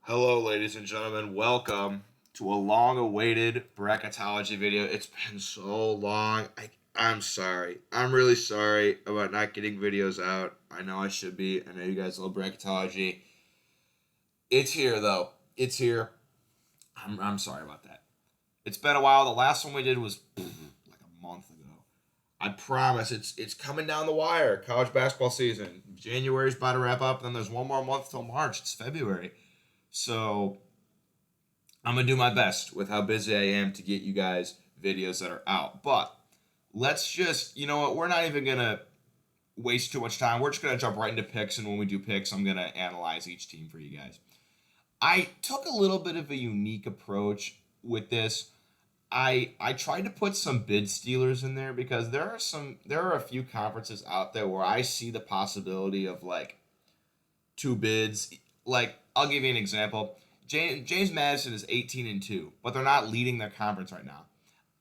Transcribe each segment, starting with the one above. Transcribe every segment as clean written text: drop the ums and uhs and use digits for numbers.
Hello, ladies and gentlemen. Welcome to a long-awaited bracketology video. It's been so long. I'm sorry. I'm really sorry about not getting videos out. I know I should be. I know you guys love bracketology. It's here though. It's here. I'm sorry about that. It's been a while. The last one we did was like a month ago. I promise it's coming down the wire. College basketball season. January's about to wrap up, and then there's one more month till March. It's February. So I'm gonna do my best with how busy I am to get you guys videos that are out. But let's just, you know what? We're not even gonna waste too much time. We're just gonna jump right into picks, and when we do picks, I'm gonna analyze each team for you guys. I took a little bit of a unique approach with this. I tried to put some bid stealers in there because there are a few conferences out there where I see the possibility of like two bids. Like I'll give you an example. James Madison is 18-2, but they're not leading their conference right now.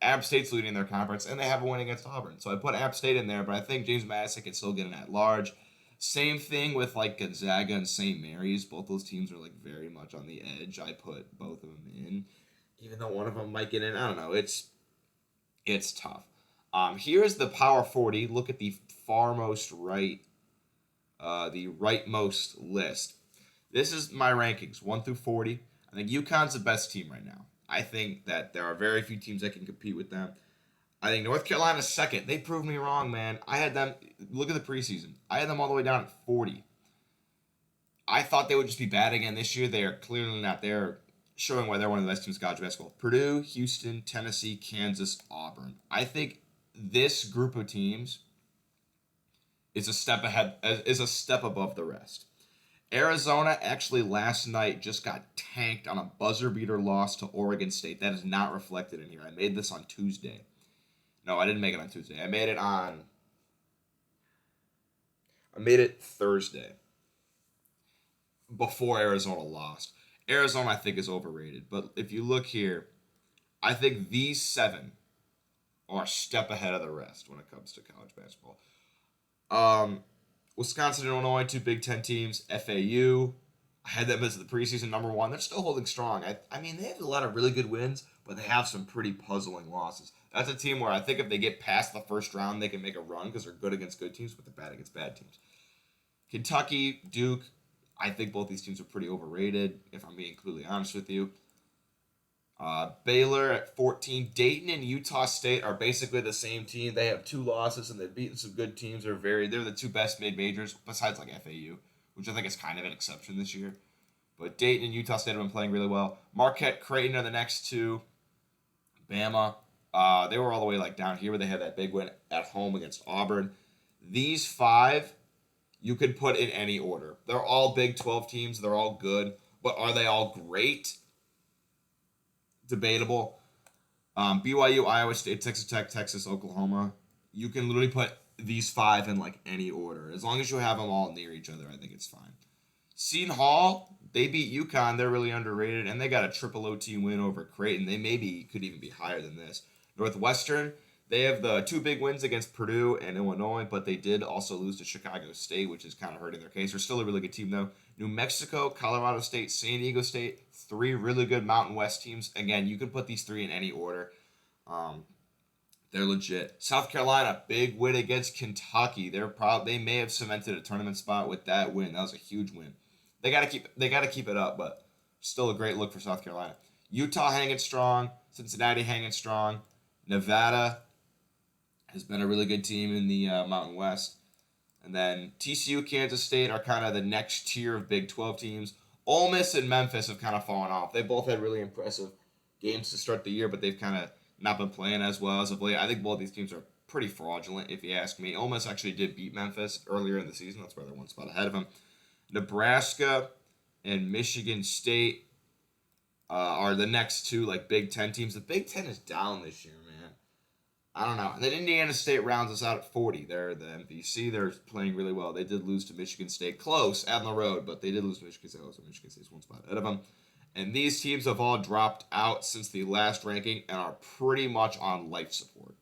App State's leading their conference, and they have a win against Auburn. So I put App State in there, but I think James Madison can still get an at large. Same thing with like Gonzaga and St. Mary's. Both those teams are like very much on the edge. I put both of them in, even though one of them might get in. I don't know. It's tough. Here's the Power 40. Look at the farmost right, the rightmost list. This is my rankings, 1 through 40. I think UConn's the best team right now. I think that there are very few teams that can compete with them. I think North Carolina's second. They proved me wrong, man. I had them, look at the preseason. I had them all the way down at 40. I thought they would just be bad again this year. They are clearly not there, showing why they're one of the best teams in college basketball. Purdue, Houston, Tennessee, Kansas, Auburn. I think this group of teams is a step ahead, is a step above the rest. Arizona actually last night just got tanked on a buzzer beater loss to Oregon State. That is not reflected in here. I made this on Tuesday. No, I didn't make it on Tuesday. I made it Thursday before Arizona lost. Arizona I think is overrated, but if you look here, I think these seven are a step ahead of the rest when it comes to college basketball. Um, Wisconsin and Illinois, two Big Ten teams. FAU, I had them as the preseason number one. They're still holding strong. I mean, they have a lot of really good wins, but they have some pretty puzzling losses. That's a team where I think if they get past the first round, they can make a run because they're good against good teams, but they're bad against bad teams. Kentucky, Duke, I think both these teams are pretty overrated, if I'm being completely honest with you. Baylor at 14. Dayton and Utah State are basically the same team. They have two losses and they've beaten some good teams. They're the two best mid majors besides like FAU, which I think is kind of an exception this year. But Dayton and Utah State have been playing really well. Marquette, Creighton are the next two. Bama, they were all the way like down here, where they had that big win at home against Auburn. These five, you could put in any order. They're all Big 12 teams. They're all good, but are they all great? Debatable. BYU, Iowa State, Texas Tech, Texas, Oklahoma. You can literally put these five in like any order. As long as you have them all near each other, I think it's fine. Seton Hall, they beat UConn. They're really underrated, and they got a triple OT win over Creighton. They maybe could even be higher than this. Northwestern, they have the two big wins against Purdue and Illinois, but they did also lose to Chicago State, which is kind of hurting their case. They're still a really good team, though. New Mexico, Colorado State, San Diego State, three really good Mountain West teams. Again, you can put these three in any order. Um, they're legit. South Carolina, big win against Kentucky. They may have cemented a tournament spot with that win. That was a huge win. They gotta keep it up, but still a great look for South Carolina. Utah hanging strong. Cincinnati hanging strong. Nevada has been a really good team in the Mountain West. And then TCU, Kansas State are kind of the next tier of Big 12 teams. Ole Miss and Memphis have kind of fallen off. They both had really impressive games to start the year, but they've kind of not been playing as well as of late. I think both these teams are pretty fraudulent, if you ask me. Ole Miss actually did beat Memphis earlier in the season. That's why they're one spot ahead of them. Nebraska and Michigan State are the next two like Big Ten teams. The Big Ten is down this year, man. I don't know. And then Indiana State rounds us out at 40. They're the MVC. They're playing really well. They did lose to Michigan State. Close, out on the road, but they did lose to Michigan State. So Michigan State's one spot ahead of them. And these teams have all dropped out since the last ranking and are pretty much on life support.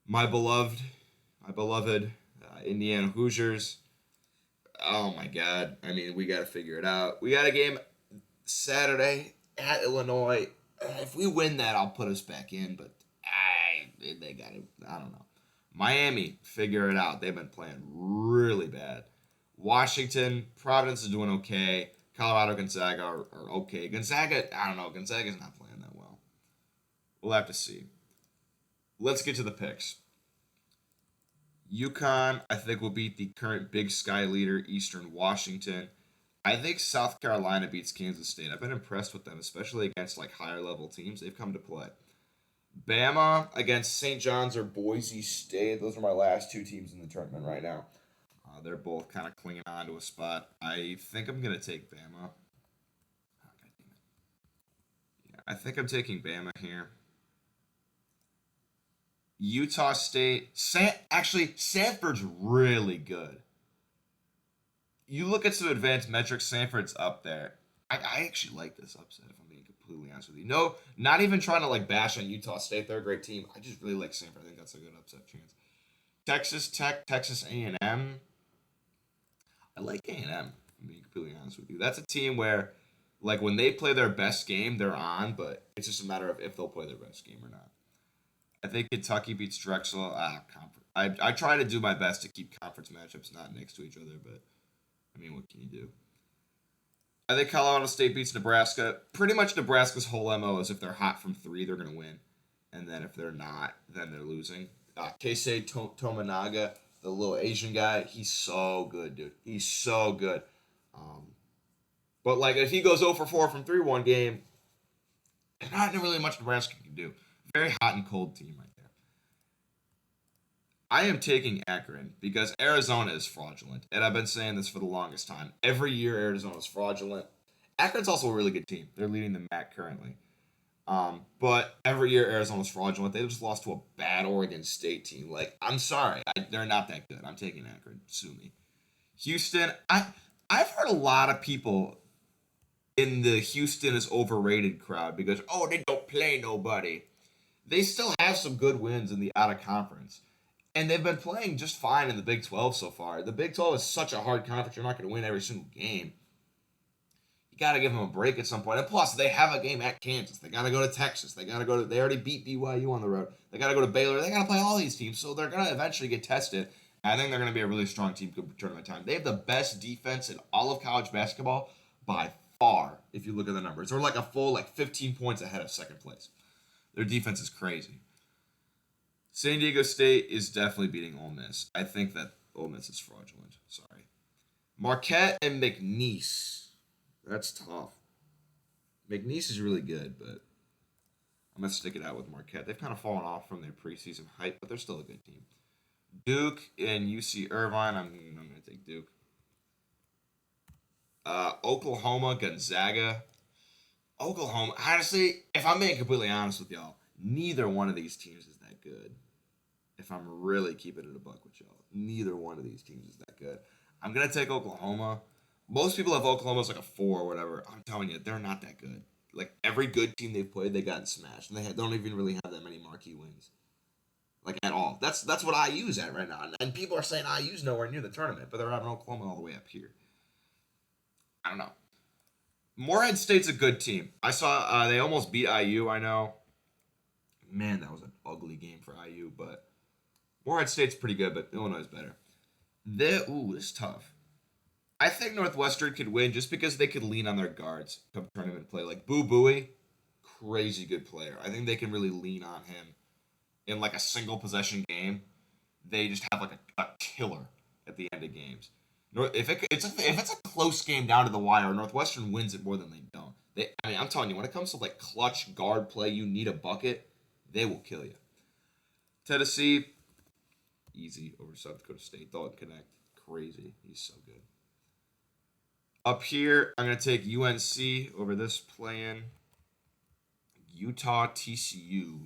My beloved Indiana Hoosiers. Oh my God. I mean, we got to figure it out. We got a game Saturday at Illinois. If we win that, I'll put us back in, but they got to, I don't know. Miami, figure it out. They've been playing really bad. Washington, Providence is doing okay. Colorado, Gonzaga are okay. Gonzaga, I don't know. Gonzaga's not playing that well. We'll have to see. Let's get to the picks. UConn, I think, will beat the current Big Sky leader, Eastern Washington. I think South Carolina beats Kansas State. I've been impressed with them, especially against like higher level teams. They've come to play. Bama against St. John's or Boise State. Those are my last two teams in the tournament right now. They're both kind of clinging on to a spot. I think I'm going to take Bama. Oh, yeah, I think I'm taking Bama here. Utah State. Actually, Sanford's really good. You look at some advanced metrics, Sanford's up there. I actually like this upset, if I'm being completely honest with you. No, not even trying to like bash on Utah State. They're a great team. I just really like Sanford. I think that's a good upset chance. Texas Tech, Texas A&M. I like A&M, if I'm being completely honest with you. That's a team where, like, when they play their best game, they're on, but it's just a matter of if they'll play their best game or not. I think Kentucky beats Drexel. I try to do my best to keep conference matchups not next to each other, but I mean, what can you do? I think Colorado State beats Nebraska. Pretty much Nebraska's whole MO is if they're hot from three, they're going to win. And then if they're not, then they're losing. Keisei Tominaga, the little Asian guy, he's so good, dude. He's so good. But, like, if he goes 0 for 4 from 3 one game, there's not really much Nebraska can do. Very hot and cold team right there. I am taking Akron because Arizona is fraudulent. And I've been saying this for the longest time. Every year, Arizona is fraudulent. Akron's also a really good team. They're leading the MAC currently. But every year, Arizona's fraudulent. They just lost to a bad Oregon State team. Like, I'm sorry. They're not that good. I'm taking Akron. Sue me. Houston, I've heard a lot of people in the Houston is overrated crowd because, oh, they don't play nobody. They still have some good wins in the out of conference. And they've been playing just fine in the Big 12 so far. The Big 12 is such a hard conference. You're not going to win every single game. You got to give them a break at some point. And plus, they have a game at Kansas. They got to go to Texas. They already beat BYU on the road. They got to go to Baylor. They got to play all these teams. So they're going to eventually get tested. I think they're going to be a really strong team come tournament time. They have the best defense in all of college basketball by far, if you look at the numbers. They're like a full 15 points ahead of second place. Their defense is crazy. San Diego State is definitely beating Ole Miss. I think that Ole Miss is fraudulent. Sorry. Marquette and McNeese. That's tough. McNeese is really good, but I'm going to stick it out with Marquette. They've kind of fallen off from their preseason hype, but they're still a good team. Duke and UC Irvine. I'm going to take Duke. Oklahoma, Gonzaga. Oklahoma. Honestly, if I'm being completely honest with y'all, neither one of these teams is that good. If I'm really keeping it a buck with y'all, neither one of these teams is that good. I'm going to take Oklahoma. Most people have Oklahoma as like a 4 or whatever. I'm telling you, they're not that good. Like, every good team they've played, they got smashed. And they don't even really have that many marquee wins. Like, at all. That's what IU's at right now. And people are saying IU's nowhere near the tournament, but they're having Oklahoma all the way up here. I don't know. Morehead State's a good team. I saw they almost beat IU, I know. Man, that was an ugly game for IU, but Morehead State's pretty good, but Illinois is better. This is tough. I think Northwestern could win just because they could lean on their guards come tournament play. Like Boo Buie, crazy good player. I think they can really lean on him in like a single possession game. They just have like a killer at the end of games. If it's a close game down to the wire, Northwestern wins it more than they don't. I'm telling you, when it comes to like clutch guard play, you need a bucket, they will kill you. Tennessee, easy over South Dakota State. Dalton Connect, crazy. He's so good. Up here, I'm going to take UNC over this play-in. Utah, TCU.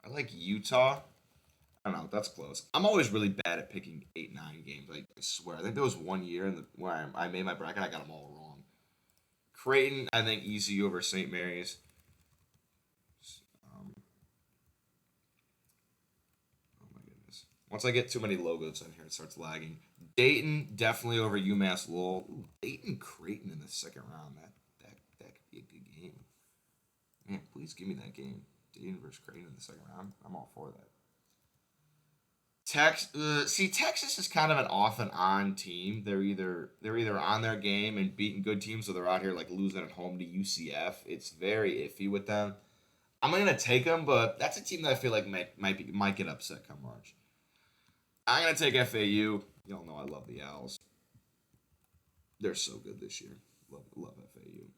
I like Utah. I don't know. That's close. I'm always really bad at picking 8-9 games. Like, I swear. I think there was one year where I made my bracket. I got them all wrong. Creighton, I think easy over St. Mary's. Oh my goodness. Once I get too many logos in here, it starts lagging. Dayton definitely over UMass Lowell. Ooh, Dayton Creighton in the second round. That could be a good game. Man, please give me that game. Dayton versus Creighton in the second round. I'm all for that. Texas is kind of an off and on team. They're either on their game and beating good teams, or they're out here like losing at home to UCF. It's very iffy with them. I'm gonna take them, but that's a team that I feel like might get upset come March. I'm gonna take FAU. Y'all know I love the Owls. They're so good this year. Love FAU.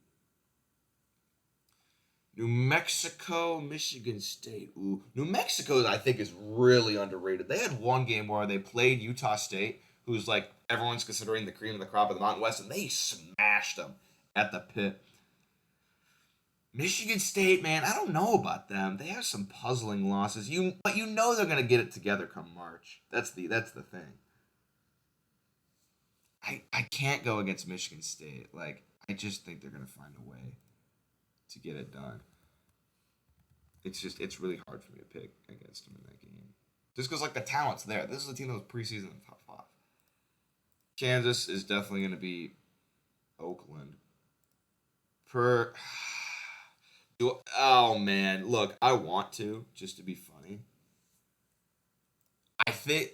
New Mexico, Michigan State. Ooh, New Mexico, I think, is really underrated. They had one game where they played Utah State, who's like everyone's considering the cream of the crop of the Mountain West, and they smashed them at the pit. Michigan State, man, I don't know about them. They have some puzzling losses. But you know they're gonna get it together come March. That's the thing. I can't go against Michigan State. Like, I just think they're gonna find a way to get it done. It's really hard for me to pick against them in that game. Just because like the talent's there. This is a team that was preseason in the top 5. Kansas is definitely gonna be Oakland. Oh man, look, I want to just to be funny. I think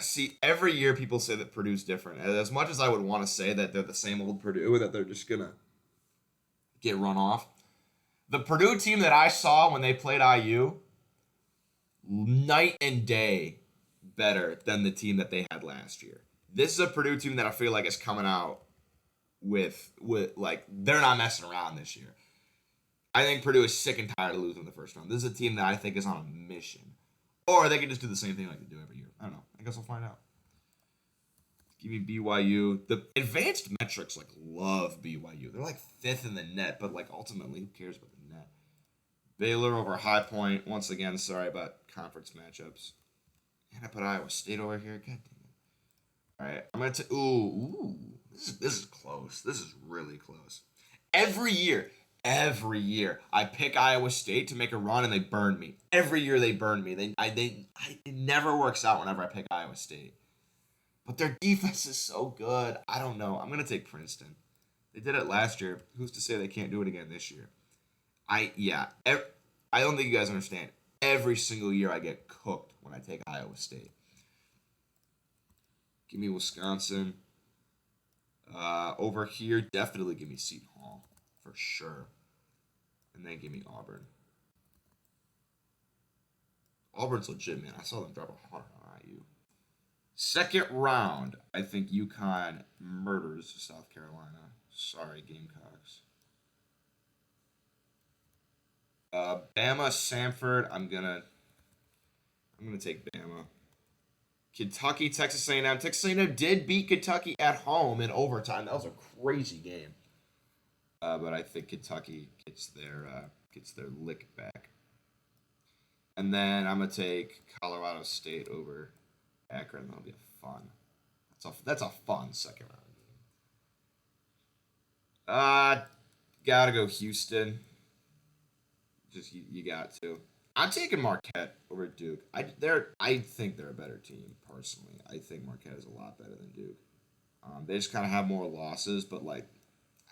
see every year people say that Purdue's different. And as much as I would want to say that they're the same old Purdue, that they're just gonna get run off. The Purdue team that I saw when they played IU, night and day better than the team that they had last year. This is a Purdue team that I feel like is coming out with like they're not messing around this year. I think Purdue is sick and tired of losing the first round. This is a team that I think is on a mission. Or they can just do the same thing like they do every year. I don't know. I guess we'll find out. Give me BYU. The advanced metrics like love BYU. They're like 5th in the net, but like ultimately, who cares about the net? Baylor over High Point. Once again, sorry about conference matchups. And I put Iowa State over here. God damn it. All right, I'm gonna take. Ooh. This is close. This is really close. Every year, I pick Iowa State to make a run, and they burn me. Every year they burn me. It never works out whenever I pick Iowa State. But their defense is so good. I don't know. I'm gonna take Princeton. They did it last year. Who's to say they can't do it again this year? I don't think you guys understand. Every single year I get cooked when I take Iowa State. Give me Wisconsin. Over here, definitely give me Seton Hall for sure. And then give me Auburn. Auburn's legit, man. I saw them drop 100 on IU. Second round, I think UConn murders South Carolina. Sorry, Gamecocks. Bama, Samford. I'm gonna take Bama. Kentucky, Texas A&M. Texas A&M did beat Kentucky at home in overtime. That was a crazy game. But I think Kentucky gets their lick back. And then I'm gonna take Colorado State over Akron. That'll be fun. That's a fun second round game. Gotta go Houston. Just you got to. I'm taking Marquette over Duke. I think they're a better team personally. I think Marquette is a lot better than Duke. They just kind of have more losses, but like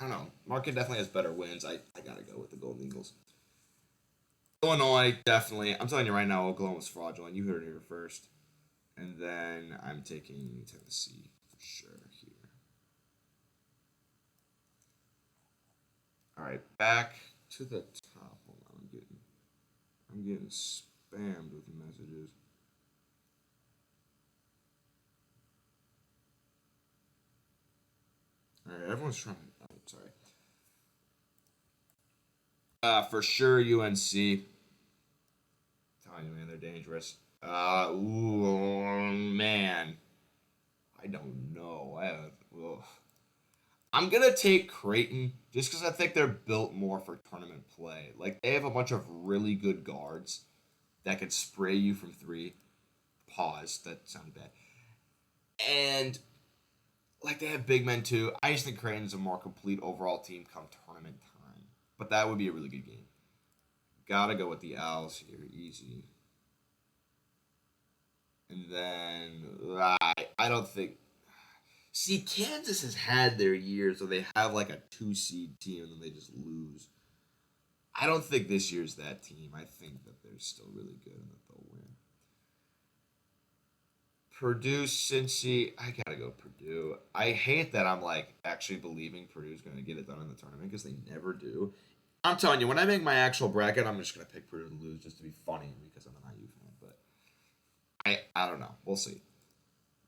I don't know. Marquette definitely has better wins. I gotta go with the Golden Eagles. Illinois definitely. I'm telling you right now, Oklahoma's fraudulent. You heard it here first. And then I'm taking Tennessee for sure here. All right, back to the top. Hold on, I'm getting spammed with messages. All right, everyone's trying. Oh, sorry. For sure, UNC. Telling you, man, they're dangerous. Man, I don't know. I'm gonna take Creighton just because I think they're built more for tournament play. Like they have a bunch of really good guards that can spray you from 3. Pause. That sounded bad. And like they have big men too. I just think Creighton's a more complete overall team come tournament time. But that would be a really good game. Gotta go with the Owls here. Easy. And then I don't think. See, Kansas has had their years where they have like a 2 seed team and then they just lose. I don't think this year's that team. I think that they're still really good and that they'll win. Purdue, Cincy, I gotta go Purdue. I hate that I'm like actually believing Purdue's gonna get it done in the tournament because they never do. I'm telling you, when I make my actual bracket, I'm just gonna pick Purdue to lose just to be funny because I'm an IU fan. But I don't know. We'll see.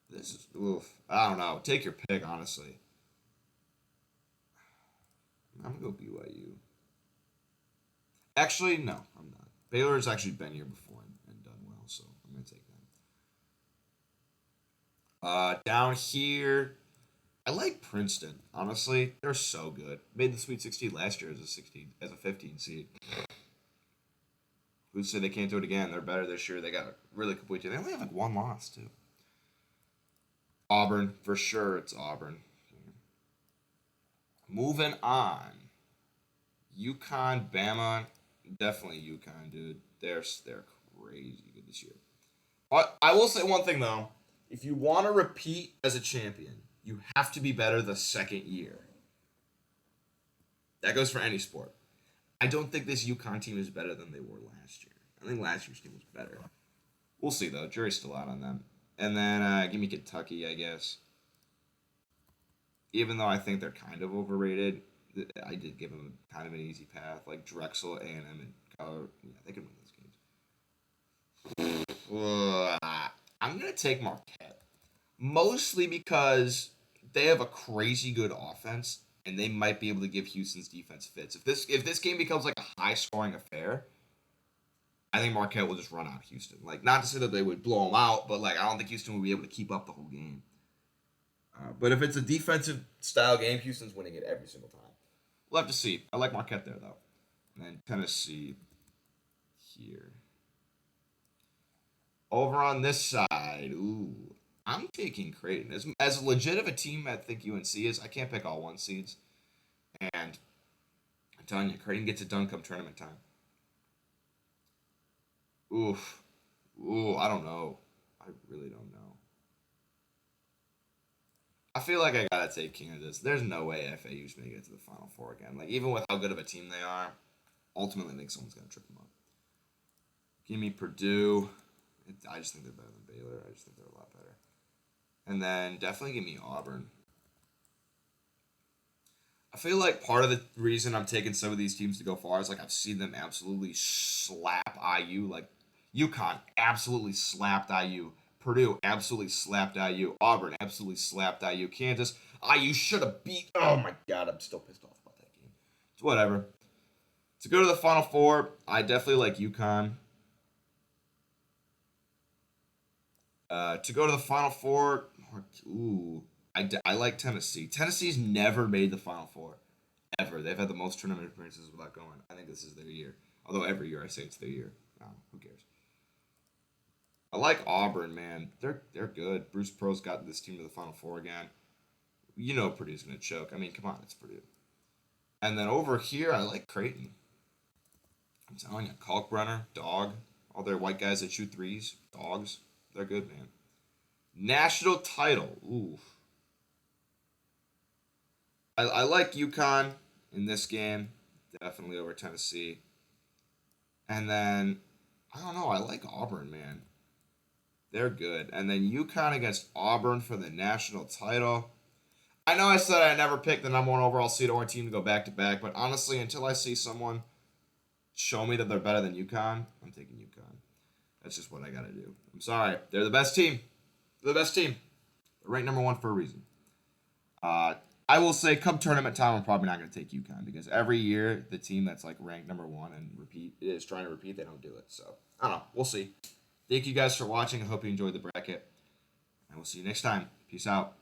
This is oof. I don't know. Take your pick, honestly. I'm gonna go BYU. Actually, no, I'm not. Baylor's actually been here before and done well, so I'm gonna take them. Down here, I like Princeton. Honestly, they're so good. Made the Sweet 16 last year as a 15 seed. Who'd say they can't do it again? They're better this year. They got a really complete team. They only have like one loss too. Auburn, for sure. It's Auburn. Moving on. UConn, Bama, definitely UConn, dude. They're crazy good this year. But I will say one thing though: if you want to repeat as a champion, you have to be better the second year. That goes for any sport. I don't think this UConn team is better than they were last year. I think last year's team was better. We'll see though. Jury's still out on them. And then give me Kentucky, I guess. Even though I think they're kind of overrated, I did give them kind of an easy path. Like Drexel, A&M, and Colorado. Yeah, they can win those games. I'm gonna take Marquette, mostly because they have a crazy good offense, and they might be able to give Houston's defense fits. If this game becomes like a high scoring affair, I think Marquette will just run out Houston. Like, not to say that they would blow them out, but like I don't think Houston will be able to keep up the whole game. But if it's a defensive style game, Houston's winning it every single time. We'll have to see. I like Marquette there though. And then Tennessee here. Over on this side, ooh, I'm taking Creighton. As legit of a team I think UNC is, I can't pick all 1 seeds. And I'm telling you, Creighton gets it done come tournament time. Oof. Ooh, I don't know. I really don't know. I feel like I gotta take Kansas. There's no way FAU's gonna get to the Final Four again. Like, even with how good of a team they are, ultimately I think someone's gonna trip them up. Give me Purdue. I just think they're better than Baylor. I just think they're a lot better. And then definitely give me Auburn. I feel like part of the reason I'm taking some of these teams to go far is like I've seen them absolutely slap IU. Like UConn absolutely slapped IU. Purdue absolutely slapped IU. Auburn absolutely slapped IU. Kansas, IU should have beat. Oh my god, I'm still pissed off about that game. It's whatever. To go to the Final Four, I definitely like UConn. To go to the Final Four, ooh, I like Tennessee. Tennessee's never made the Final Four, ever. They've had the most tournament appearances without going. I think this is their year. Although every year I say it's their year. Who cares? I like Auburn, man. They're good. Bruce Pearl's got this team to the Final Four again. You know Purdue's gonna choke. I mean, come on, it's Purdue. And then over here, I like Creighton. I'm telling you, Kalkbrenner, dog. All their white guys that shoot threes, dogs. They're good, man. National title. Ooh. I like UConn in this game. Definitely over Tennessee. And then, I don't know. I like Auburn, man. They're good. And then UConn against Auburn for the national title. I know I said I never picked the number 1 overall seed or team to go back to back, but honestly, until I see someone show me that they're better than UConn, I'm taking UConn. That's just what I gotta do. I'm sorry. They're the best team. They're the best team. They're ranked number 1 for a reason. I will say, come tournament time, I'm probably not going to take UConn because every year the team that's like ranked number 1 and is trying to repeat, they don't do it. So I don't know. We'll see. Thank you guys for watching. I hope you enjoyed the bracket. And we'll see you next time. Peace out.